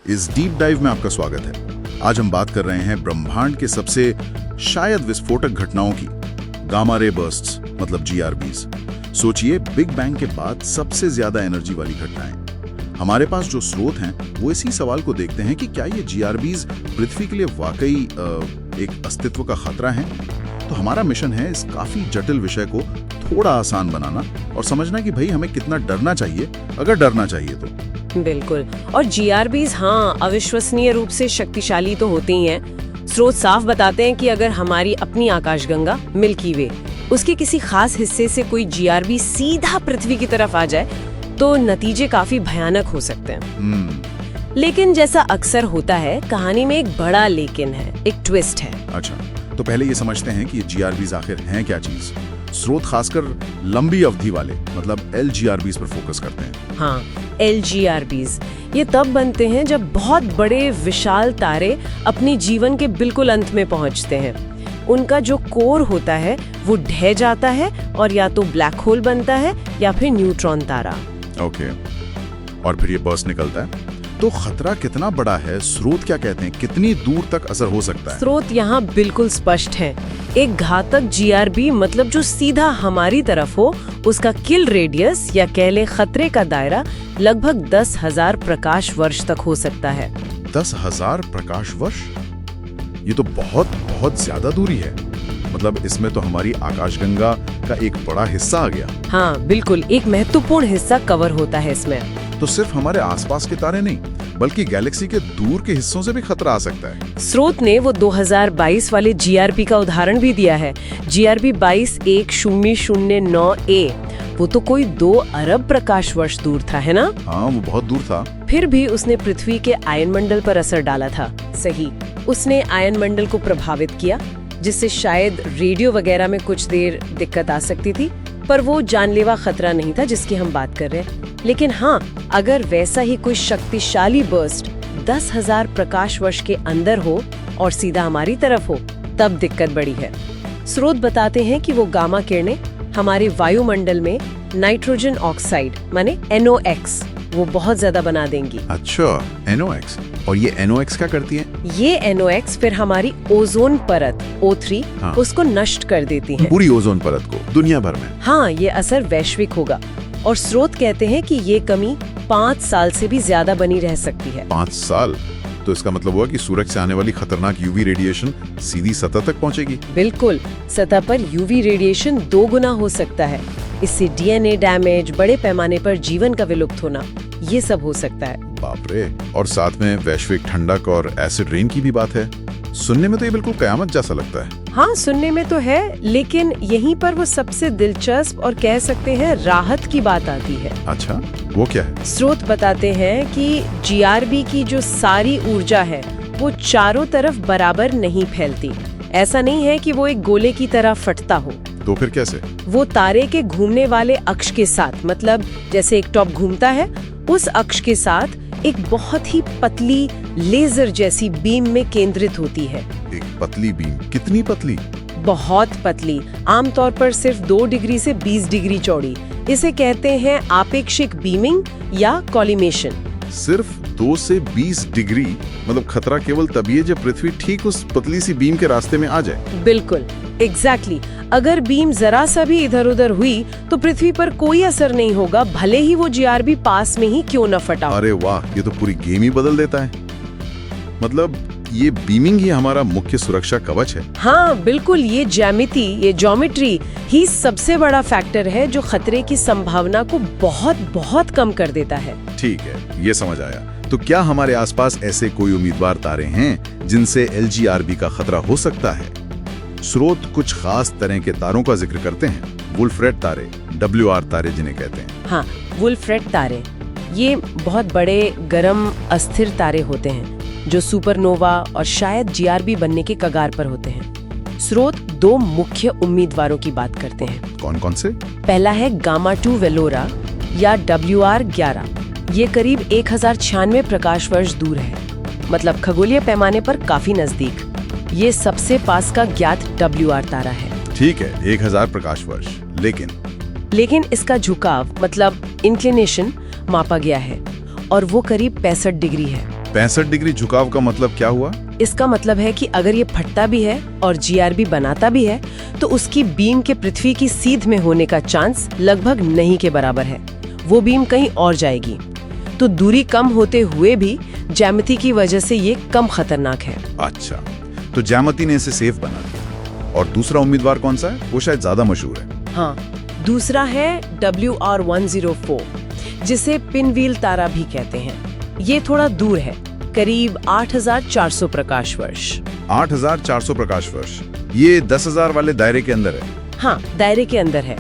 इस deep dive में आपका स्वागत है। आज हम बात कर रहे हैं ब्रह्मांड के सबसे शायद विस्फोटक घटनाओं की, गामा रे बर्स्ट्स मतलब जीआरबीज। सोचिए, बिग बैंग के बाद सबसे ज्यादा एनर्जी वाली घटनाएं। हमारे पास जो स्रोत हैं वो इसी सवाल को देखते हैं कि क्या ये जीआरबीज पृथ्वी के लिए वाकई एक अस्तित्व का खतरा है। तो हमारा मिशन है इस काफी जटिल विषय को थोड़ा आसान बनाना और समझना कि भाई हमें कितना डरना चाहिए, अगर डरना चाहिए तो। बिल्कुल। और जीआरबीज अविश्वसनीय रूप से शक्तिशाली तो होते ही हैं। स्रोत साफ बताते हैं कि अगर हमारी अपनी आकाशगंगा मिल्की वे, उसके किसी खास हिस्से से कोई जीआरबी सीधा पृथ्वी की तरफ आ जाए तो नतीजे काफी भयानक हो सकते हैं। लेकिन जैसा अक्सर होता है, कहानी में एक बड़ा लेकिन है, एक ट्विस्ट है। अच्छा, तो पहले ये समझते हैं कि ये जीआरबीज आखिर हैं क्या चीज। स्रोत खासकर लंबी अवधि वाले मतलब एलजीआरबीज पर फोकस करते हैं। हाँ, एलजीआरबीज ये तब बनते हैं जब बहुत बड़े विशाल तारे अपने जीवन के बिल्कुल अंत में पहुंचते हैं। उनका जो कोर होता है वो ढह जाता है और या तो ब्लैक होल बनता है या फिर न्यूट्रॉन तारा। ओके, और फिर ये बर्स्ट निकलता है। तो खतरा कितना बड़ा है? स्रोत क्या कहते हैं, कितनी दूर तक असर हो सकता है? स्रोत यहाँ बिल्कुल स्पष्ट है। एक घातक जीआरबी मतलब जो सीधा हमारी तरफ हो, उसका किल रेडियस या कह ले खतरे का दायरा लगभग 10,000 प्रकाश वर्ष तक हो सकता है। 10,000 प्रकाश वर्ष? ये तो बहुत बहुत ज्यादा दूरी है। मतलब इसमें तो हमारी आकाशगंगा का एक बड़ा हिस्सा आ गया। हाँ बिल्कुल, एक महत्वपूर्ण हिस्सा कवर होता है इसमें। तो सिर्फ हमारे आसपास के तारे नहीं, बल्कि गैलेक्सी के दूर के हिस्सों से भी खतरा आ सकता है। स्रोत ने वो 2022 वाले जीआरबी का उदाहरण भी दिया है। जीआरबी 221009A, वो तो कोई 2 अरब प्रकाश वर्ष दूर था, है ना? हाँ, वो बहुत दूर था। फिर भी उसने पृथ्वी के आयनमंडल पर असर डाला था। सही, उसने आयनमंडल को प्रभावित किया, जिससे शायद रेडियो वगैरह में कुछ देर दिक्कत आ सकती थी, पर वो जानलेवा खतरा नहीं था जिसकी हम बात कर रहे हैं। लेकिन हाँ, अगर वैसा ही कोई शक्तिशाली बर्स्ट 10,000 प्रकाश वर्ष के अंदर हो और सीधा हमारी तरफ हो, तब दिक्कत बड़ी है। स्रोत बताते हैं कि वो गामा किरणें हमारे वायुमंडल में नाइट्रोजन ऑक्साइड माने NOx वो बहुत ज्यादा बना देंगी। अच्छा, NOx। और ये NOx क्या करती है? ये NOx फिर हमारी ओजोन परत O3 उसको नष्ट कर देती है। पूरी ओजोन परत को दुनिया भर में? हाँ, ये असर वैश्विक होगा और स्रोत कहते हैं कि ये कमी 5 साल से भी ज्यादा बनी रह सकती है। 5 साल? तो इसका मतलब हुआ कि सूरज से आने वाली खतरनाक यूवी रेडिएशन सीधी सतह तक पहुंचेगी। बिल्कुल, सतह पर यूवी रेडिएशन 2 गुना हो सकता है। इससे डीएनए डैमेज, बड़े पैमाने पर जीवन का विलुप्त होना, ये सब हो सकता है। बाप रे। और साथ में वैश्विक ठंडक और एसिड रेन की भी बात है। सुनने में तो ये बिल्कुल कयामत जैसा लगता है। हाँ, सुनने में तो है, लेकिन यहीं पर वो सबसे दिलचस्प और कह सकते हैं राहत की बात आती है। अच्छा, वो क्या है? स्रोत बताते हैं कि जीआरबी की जो सारी ऊर्जा है वो चारों तरफ बराबर नहीं फैलती। ऐसा नहीं है कि वो एक गोले की तरह फटता हो। तो फिर कैसे? वो तारे के घूमने वाले अक्ष के साथ, मतलब जैसे एक टॉप घूमता है, उस अक्ष के साथ एक बहुत ही पतली लेजर जैसी बीम में केंद्रित होती है। एक पतली बीम? कितनी पतली? बहुत पतली, आमतौर पर सिर्फ 2 डिग्री से 20 डिग्री चौड़ी। इसे कहते हैं आपेक्षिक बीमिंग या कॉलिमेशन। सिर्फ 2 से 20 डिग्री? मतलब खतरा केवल तभी है जब पृथ्वी ठीक उस पतली सी बीम के रास्ते में आ जाए। बिल्कुल, एग्जैक्टली। अगर बीम जरा सा भी इधर उधर हुई तो पृथ्वी पर कोई असर नहीं होगा, भले ही वो जीआरबी पास में ही क्यों न फटा। अरे वाह, ये तो पूरी गेम ही बदल देता है। मतलब ये बीमिंग ही हमारा मुख्य सुरक्षा कवच है। हाँ बिल्कुल, ये ज्योमेट्री ही सबसे बड़ा फैक्टर है जो खतरे की संभावना को बहुत बहुत कम कर देता है। ठीक है, ये समझ आया। तो क्या हमारे आसपास ऐसे कोई उम्मीदवार तारे हैं जिनसे एलजीआरबी का खतरा हो सकता है? स्रोत कुछ खास तरह के तारों का जिक्र करते हैं। वुल्फ रेड तारे, WR तारे जिन्हें कहते हैं। हाँ, वुल्फ रेड तारे ये बहुत बड़े गर्म अस्थिर तारे होते हैं जो सुपरनोवा और शायद जीआरबी बनने के कगार पर होते हैं। स्रोत 2 मुख्य उम्मीदवारों की बात करते हैं। कौन कौन से? पहला है गामा 2 वेलोरा या WR11। ये करीब 1096 प्रकाश वर्ष दूर है, मतलब खगोलीय पैमाने पर काफी नजदीक। ये सबसे पास का ज्ञात WR तारा है। ठीक है, 1000 प्रकाश वर्ष। लेकिन इसका झुकाव मतलब इंक्लिनेशन मापा गया है और वो करीब 65 डिग्री है। 65 डिग्री झुकाव का मतलब क्या हुआ? इसका मतलब है कि अगर ये फटता भी है और जीआरबी बनाता भी है तो उसकी बीम के पृथ्वी की सीध में होने का चांस लगभग नहीं के बराबर है। वो बीम कहीं और जाएगी। तो दूरी कम होते हुए भी ज्यामिति की वजह से ये कम खतरनाक है। अच्छा, तो ज्यामिति ने इसे सेफ बना दिया। और दूसरा उम्मीदवार कौन सा है? वो शायद ज्यादा मशहूर है। हाँ, दूसरा है WR104, जिसे पिनव्हील तारा भी कहते हैं। ये थोड़ा दूर है, करीब 8400 प्रकाश वर्ष। 8400 प्रकाश वर्ष, ये 10,000 वाले दायरे के अंदर है। हाँ, दायरे के अंदर है।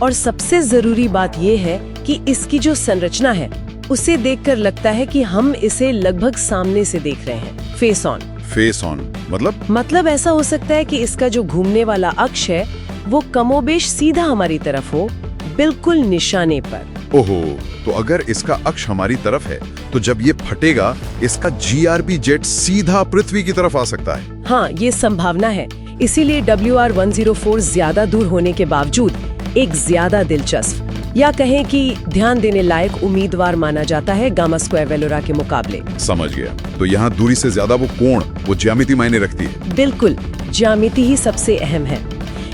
और सबसे जरूरी बात ये है कि इसकी जो संरचना है उसे देखकर लगता है कि हम इसे लगभग सामने से देख रहे हैं, फेस ऑन। फेस ऑन मतलब ऐसा हो सकता है कि इसका जो घूमने वाला अक्ष है वो कमोबेश सीधा हमारी तरफ हो, बिल्कुल निशाने पर। ओहो, तो अगर इसका अक्ष हमारी तरफ है तो जब ये फटेगा इसका जीआरबी जेट सीधा पृथ्वी की तरफ आ सकता है। हाँ, ये संभावना है। इसीलिए WR104 ज्यादा दूर होने के बावजूद एक ज्यादा दिलचस्प या कहें कि ध्यान देने लायक उम्मीदवार माना जाता है गामा स्क्वायर वेलोरा के मुकाबले। समझ गया। तो यहाँ दूरी से ज्यादा वो कोण, वो ज्यामिति मायने रखती है। बिल्कुल, ज्यामिति ही सबसे अहम है।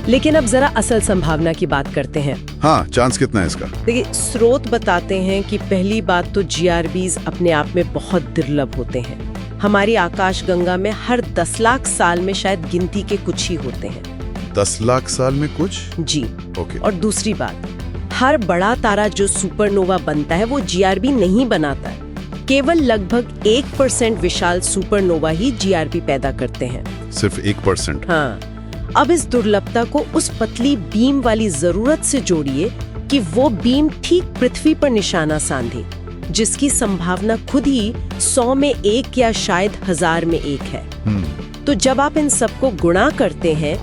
लेकिन अब जरा असल संभावना की बात करते हैं। हाँ, चांस कितना है इसका? देखिए, स्रोत बताते हैं कि पहली बात तो जीआरबीज अपने आप में बहुत दुर्लभ होते हैं। हमारी आकाशगंगा में हर 10 लाख साल में शायद गिनती के कुछ ही होते हैं। 10 लाख साल में कुछ? जी। ओके। और दूसरी बात, हर बड़ा तारा जो सुपरनोवा बनता है वो जीआरबी नहीं बनाता है। केवल लगभग 1% विशाल सुपरनोवा ही जीआरबी पैदा करते हैं। सिर्फ 1%? हाँ। अब इस दुर्लभता को उस पतली बीम वाली जरूरत से जोड़िए कि वो बीम ठीक पृथ्वी पर निशाना साधे, जिसकी संभावना खुद ही 100 में 1 या शायद 1000 में 1 है। तो जब आप इन सबको गुणा करते हैं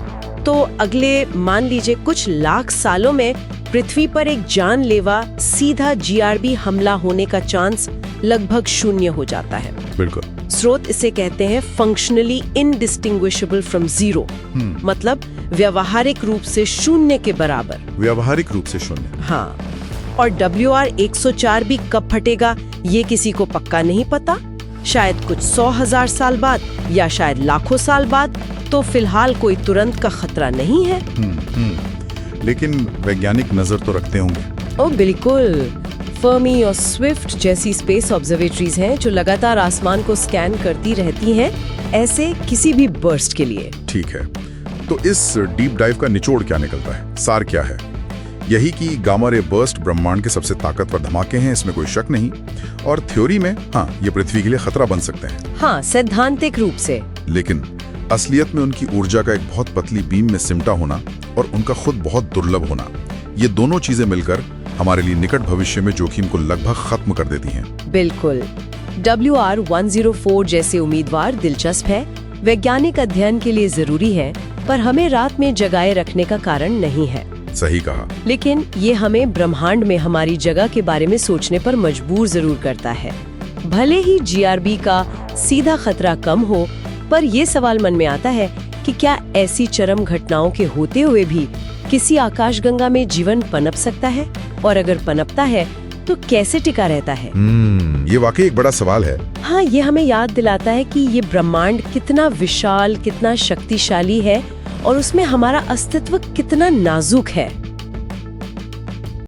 तो अगले मान लीजिए कुछ लाख सालों में पृथ्वी पर एक जानलेवा सीधा जीआरबी हमला होने का चांस लगभग 0 हो जाता है। बिल्कुल। स्रोत इसे कहते हैं फंक्शनली इनडिस्टिंग्विशेबल फ्रॉम जीरो, मतलब व्यवहारिक रूप से 0 के बराबर। व्यवहारिक रूप से 0? हाँ। और WR104 भी कब फटेगा ये किसी को पक्का नहीं पता। शायद कुछ 100,000 साल बाद या शायद लाखों साल बाद। तो फिलहाल कोई तुरंत का खतरा नहीं है। लेकिन वैज्ञानिक नजर तो रखते होंगे। ओह बिल्कुल। फर्मी और स्विफ्ट जैसी स्पेस ऑब्जर्वेटरीज हैं जो लगातार आसमान को स्कैन करती रहती हैं, ऐसे किसी भी बर्स्ट के लिए। ठीक है, तो इस डीप डाइव का निचोड़ क्या निकलता है? सार क्या है? यही कि गामा रे बर्स्ट ब्रह्मांड के सबसे ताकतवर धमाके हैं, इसमें कोई शक नहीं। और थ्योरी में हाँ, ये पृथ्वी के लिए खतरा बन सकते हैं। हाँ, सैद्धांतिक रूप से। लेकिन असलियत में उनकी ऊर्जा का एक बहुत पतली बीम में सिमटा होना और उनका खुद बहुत दुर्लभ होना, ये दोनों चीजें मिलकर हमारे लिए निकट भविष्य में जोखिम को लगभग खत्म कर देती हैं। बिल्कुल। WR104 जैसे उम्मीदवार दिलचस्प है, वैज्ञानिक अध्ययन के लिए जरूरी है, पर हमें रात में जगाए रखने का कारण नहीं है। सही कहा। लेकिन ये हमें ब्रह्मांड में हमारी जगह के बारे में सोचने पर मजबूर जरूर करता है। भले ही जीआरबी का सीधा खतरा कम हो, पर ये सवाल मन में आता है कि क्या ऐसी चरम घटनाओं के होते हुए भी किसी आकाशगंगा में जीवन पनप सकता है? और अगर पनपता है तो कैसे टिका रहता है? ये वाकई एक बड़ा सवाल है। हाँ, ये हमें याद दिलाता है कि ये ब्रह्मांड कितना विशाल, कितना शक्तिशाली है और उसमें हमारा अस्तित्व कितना नाजुक है।